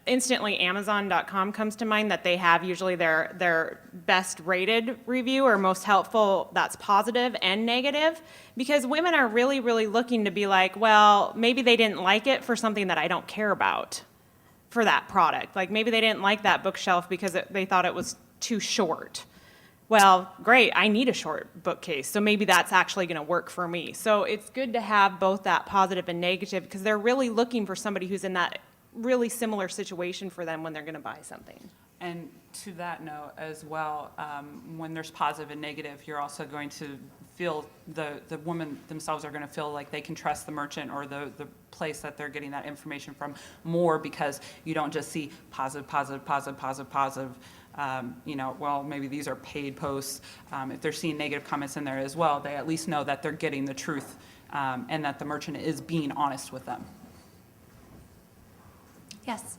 Instantly, Amazon.com comes to mind that they have usually their best rated review or most helpful that's positive and negative, because women are really, really looking to be like, well, maybe they didn't like it for something that I don't care about for that product. Like maybe they didn't like that bookshelf because they thought it was too short. Well, great, I need a short bookcase, so maybe that's actually going to work for me. So it's good to have both that positive and negative, because they're really looking for somebody who's in that really similar situation for them when they're going to buy something. And to that note as well, when there's positive and negative, you're also going to feel, the women themselves are going to feel like they can trust the merchant or the place that they're getting that information from more, because you don't just see positive, positive, positive, positive, positive. Well, maybe these are paid posts. If they're seeing negative comments in there as well, they at least know that they're getting the truth, and that the merchant is being honest with them. Yes.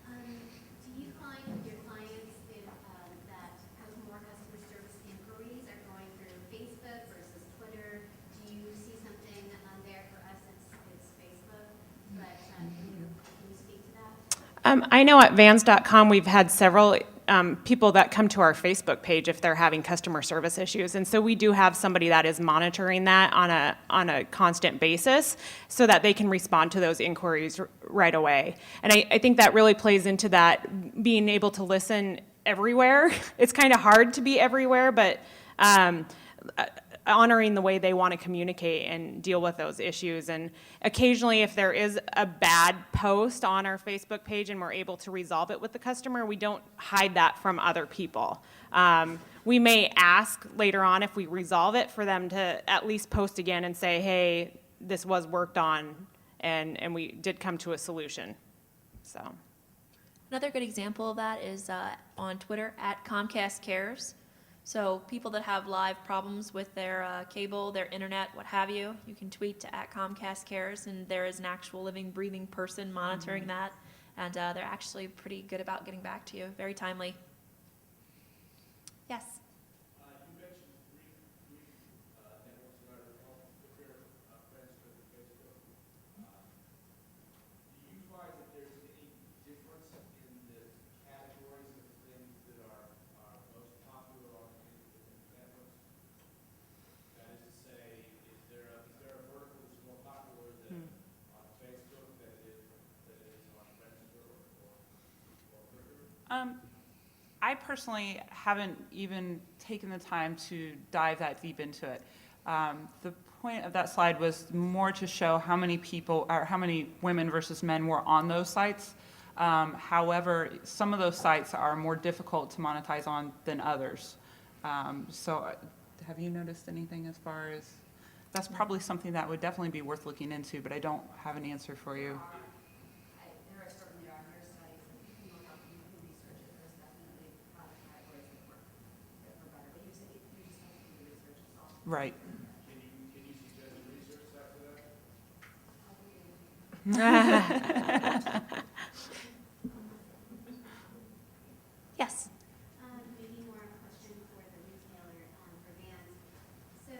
Do you find with your clients that more customer service inquiries are going through Facebook versus Twitter? Do you see something there? For us, it's Facebook, but can you speak to that? I know at Vans.com we've had several people that come to our Facebook page if they're having customer service issues, and so we do have somebody that is monitoring that on a constant basis so that they can respond to those inquiries right away. And I think that really plays into that being able to listen everywhere. It's kind of hard to be everywhere, but honoring the way they want to communicate and deal with those issues. And occasionally, if there is a bad post on our Facebook page and we're able to resolve it with the customer, we don't hide that from other people. We may ask later on, if we resolve it, for them to at least post again and say, hey, this was worked on, and we did come to a solution. So. Another good example of that is on Twitter at Comcast Cares. So people that have live problems with their cable, their internet, what have you, you can tweet to at Comcast Cares, and there is an actual living, breathing person monitoring that, and they're actually pretty good about getting back to you. Very timely. Yes. You mentioned three networks that are all Twitter, Friendster, and Facebook. Do you find that there's any difference in the categories of things that are most popular on any different networks? That is to say, is there a vertical that's more popular than on Facebook than it is on Friendster or Twitter? I personally haven't even taken the time to dive that deep into it. The point of that slide was more to show how many people, or how many women versus men were on those sites. However, some of those sites are more difficult to monetize on than others. So have you noticed anything as far as, that's probably something that would definitely be worth looking into, but I don't have an answer for you. There certainly are nurse studies that you can look up and you can research it. There's definitely product categories that work better. But you said you just have to do the research yourself. Right. Can you suggest a research site for that? Yes. Maybe more of a question for the retailer, for Vans. So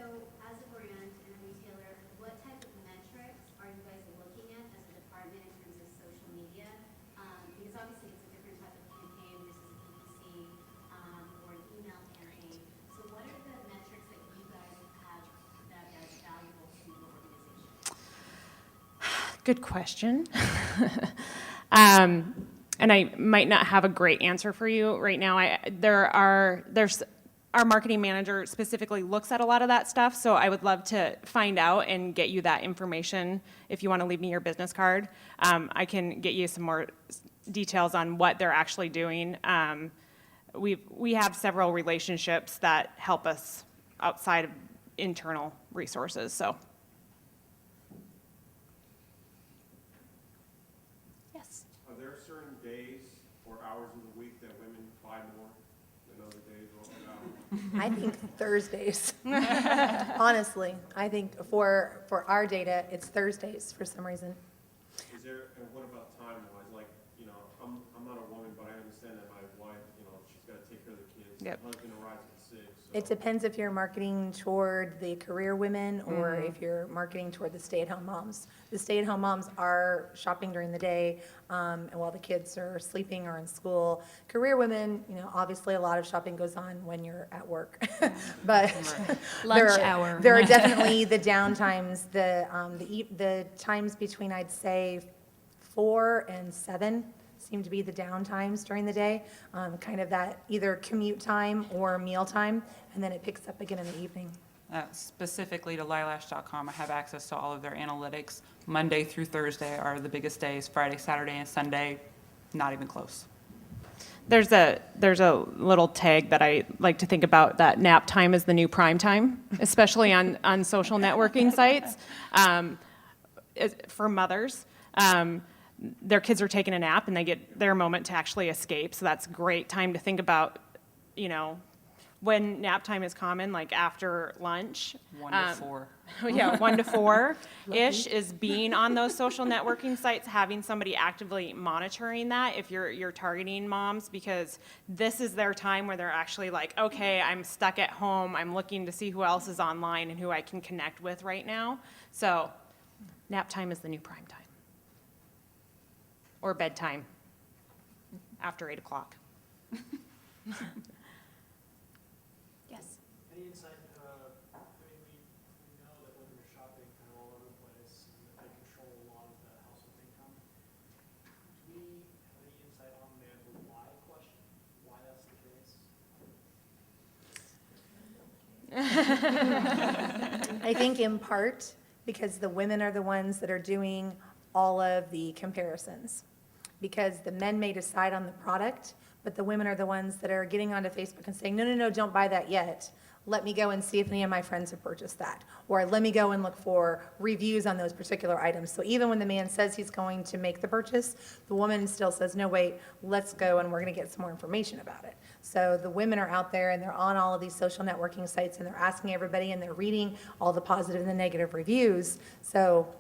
as a brand and a retailer, what type of metrics are you guys looking at as a department in terms of social media? Because obviously it's a different type of campaign versus a PPC or an email campaign. So what are the metrics that you guys have that is valuable to your organization? Good question. And I might not have a great answer for you right now. There's our marketing manager specifically looks at a lot of that stuff, so I would love to find out and get you that information. If you want to leave me your business card, I can get you some more details on what they're actually doing. We have several relationships that help us outside of internal resources, so. Yes. Are there certain days or hours of the week that women buy more than other days or I think Thursdays. Honestly, I think for our data, it's Thursdays for some reason. Is there, and what about time-wise? Like, I'm not a woman, but I understand that my wife, she's got to take care of the kids. Yep. The husband arrives at 6, It depends if you're marketing toward the career women or if you're marketing toward the stay-at-home moms. The stay-at-home moms are shopping during the day, and while the kids are sleeping or in school. Career women, obviously a lot of shopping goes on when you're at work. But Lunch hour. there are definitely the downtimes, the times between, I'd say, 4 and 7 seem to be the downtimes during the day, kind of that either commute time or meal time, and then it picks up again in the evening. Specifically to lilash.com, I have access to all of their analytics. Monday through Thursday are the biggest days. Friday, Saturday, and Sunday, not even close. There's a little tag that I like to think about, that nap time is the new prime time, especially on social networking sites. For mothers, their kids are taking a nap and they get their moment to actually escape. So that's a great time to think about, when nap time is common, like after lunch. 1 to 4. Yeah, 1 to 4-ish is being on those social networking sites, having somebody actively monitoring that if you're targeting moms, because this is their time where they're actually like, okay, I'm stuck at home, I'm looking to see who else is online and who I can connect with right now. So nap time is the new prime time. Or bedtime after 8 o'clock. Yes. Any insight, we know that women are shopping kind of all over the place, and that they control a lot of the household income. Do we have any insight on the why question? Why that's the case? I think in part because the women are the ones that are doing all of the comparisons. Because the men may decide on the product, but the women are the ones that are getting onto Facebook and saying, no, don't buy that yet. Let me go and see if any of my friends have purchased that. Or let me go and look for reviews on those particular items. So even when the man says he's going to make the purchase, the woman still says, no, wait, let's go and we're going to get some more information about it. So the women are out there and they're on all of these social networking sites and they're asking everybody and they're reading all the positive and the negative reviews. So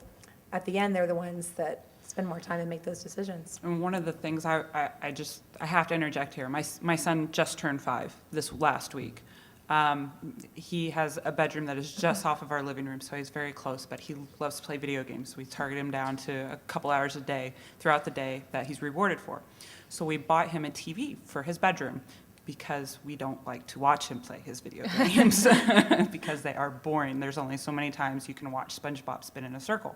at the end, they're the ones that spend more time and make those decisions. And one of the things I have to interject here. My son just turned 5 this last week. He has a bedroom that is just off of our living room, so he's very close, but he loves to play video games. We target him down to a couple hours a day throughout the day that he's rewarded for. So we bought him a TV for his bedroom because we don't like to watch him play his video games because they are boring. There's only so many times you can watch SpongeBob spin in a circle.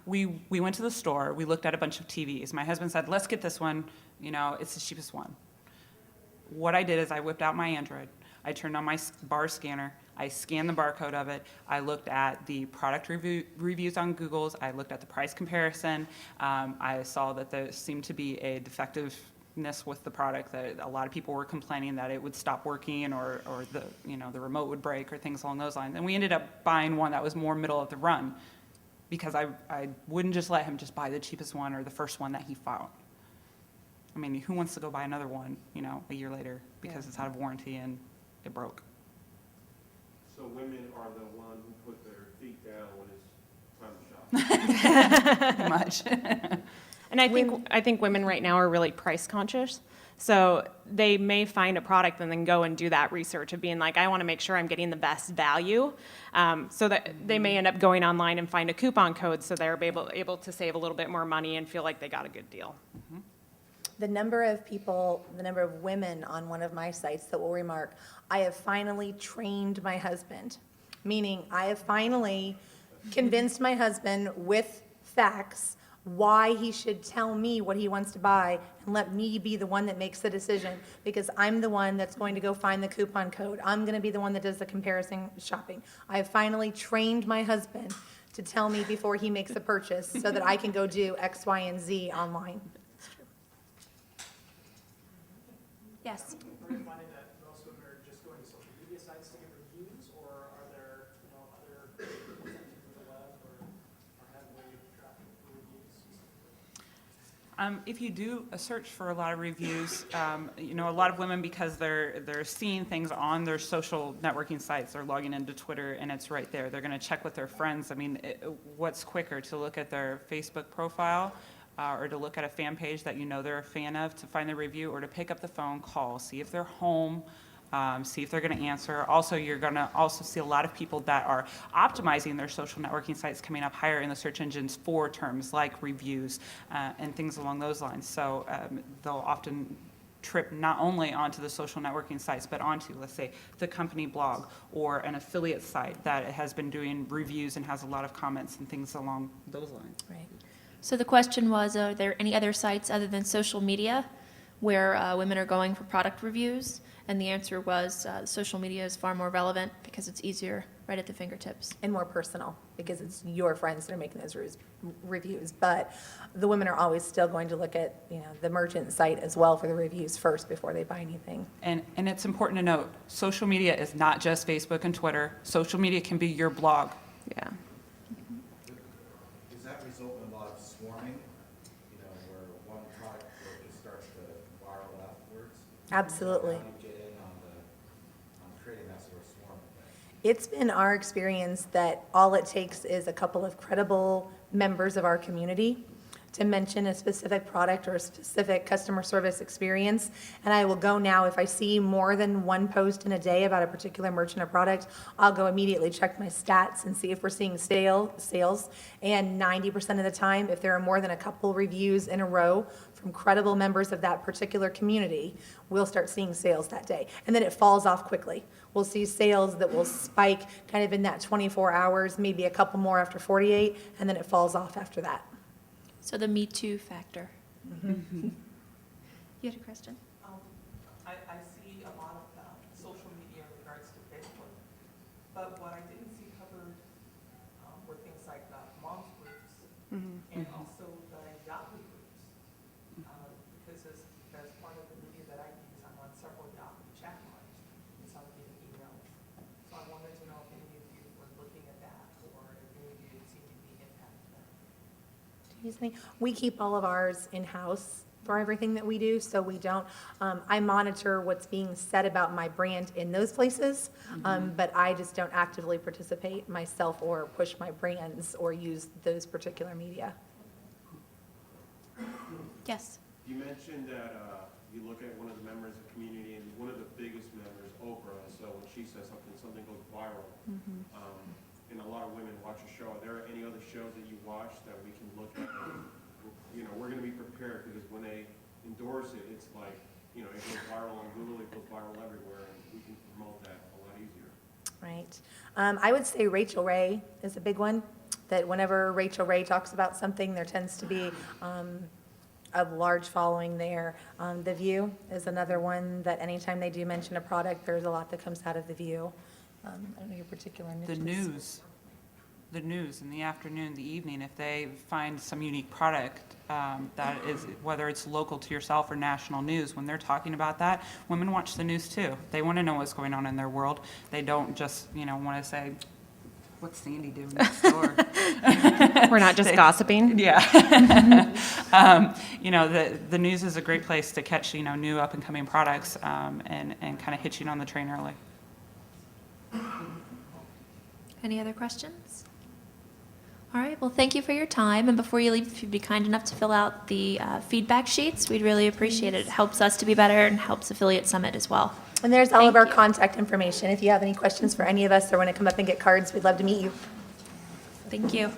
We went to the store, we looked at a bunch of TVs. My husband said, let's get this one, it's the cheapest one. What I did is I whipped out my Android, I turned on my bar scanner, I scanned the barcode of it, I looked at the product reviews on Google's, I looked at the price comparison, I saw that there seemed to be a defectiveness with the product, that a lot of people were complaining that it would stop working or the remote would break or things along those lines. And we ended up buying one that was more middle of the run, because I wouldn't just let him just buy the cheapest one or the first one that he found. I mean, who wants to go buy another one, a year later because it's out of warranty and it broke? So women are the one who put their feet down when it's time to shop. Pretty much. And I think women right now are really price conscious. So they may find a product and then go and do that research of being like, I want to make sure I'm getting the best value. So that they may end up going online and find a coupon code so they're able to save a little bit more money and feel like they got a good deal. Mm-hmm. The number of women on one of my sites that will remark, I have finally trained my husband, meaning I have finally convinced my husband with facts why he should tell me what he wants to buy and let me be the one that makes the decision, because I'm the one that's going to go find the coupon code. I'm going to be the one that does the comparison shopping. I have finally trained my husband to tell me before he makes a purchase so that I can go do X, Y, and Z online. Yes. Are you finding that most women are just going to social media sites to get reviews, or are there, other things through the web or have way traffic for reviews? If you do a search for a lot of reviews, a lot of women, because they're seeing things on their social networking sites, they're logging into Twitter and it's right there. They're going to check with their friends. I mean, what's quicker, to look at their Facebook profile or to look at a fan page that they're a fan of to find the review, or to pick up the phone, call, see if they're home, see if they're going to answer. Also, you're going to also see a lot of people that are optimizing their social networking sites coming up higher in the search engines for terms like reviews and things along those lines. So they'll often trip not only onto the social networking sites, but onto, let's say, the company blog or an affiliate site that has been doing reviews and has a lot of comments and things along those lines. Right. So the question was, are there any other sites other than social media where women are going for product reviews? And the answer was social media is far more relevant because it's easier right at the fingertips. And more personal, because it's your friends that are making those reviews. But the women are always still going to look at, the merchant site as well for the reviews first before they buy anything. And it's important to note, social media is not just Facebook and Twitter. Social media can be your blog. Yeah. Does that result in a lot of swarming, where one product just starts to viral afterwards? Absolutely. How do you get in on creating that sort of swarm effect? It's been our experience that all it takes is a couple of credible members of our community to mention a specific product or a specific customer service experience. And I will go now, if I see more than one post in a day about a particular merchant or product, I'll go immediately check my stats and see if we're seeing sales. And 90% of the time, if there are more than a couple reviews in a row from credible members of that particular community, we'll start seeing sales that day. And then it falls off quickly. We'll see sales that will spike kind of in that 24 hours, maybe a couple more after 48, and then it falls off after that. So the Me Too factor. You had a question? I see a lot of social media in regards to Facebook, but what I didn't see covered were things like moms groups and also the Yahoo groups. Because as part of the media that I use, I'm on several Yahoo chat lines, and so I'm getting emails. So I wanted to know if any of you were looking at that, or if any of you seem to be impacted by it. We keep all of ours in-house for everything that we do, so we don't, I monitor what's being said about my brand in those places, but I just don't actively participate myself or push my brands or use those particular media. Yes. You mentioned that you look at one of the members of the community, and one of the biggest members, Oprah, so when she says something goes viral. And a lot of women watch a show. Are there any other shows that you watch that we can look at? And, we're going to be prepared, because when they endorse it, it's like, it goes viral on Google, it goes viral everywhere, and we can promote that a lot easier. Right. I would say Rachel Ray is a big one, that whenever Rachel Ray talks about something, there tends to be a large following there. The View is another one that anytime they do mention a product, there's a lot that comes out of The View. I don't know your particular niches. The news in the afternoon, the evening, if they find some unique product that is, whether it's local to yourself or national news, when they're talking about that, women watch the news too. They want to know what's going on in their world. They don't just, want to say, what's Sandy doing next door? We're not just gossiping. Yeah. The news is a great place to catch, new up and coming products and kind of hit you on the train early. Any other questions? All right, well, thank you for your time. And before you leave, if you'd be kind enough to fill out the feedback sheets, we'd really appreciate it. It helps us to be better and helps Affiliate Summit as well. And there's all of Thank our you. contact information. If you have any questions for any of us or want to come up and get cards, we'd love to meet you. Thank you.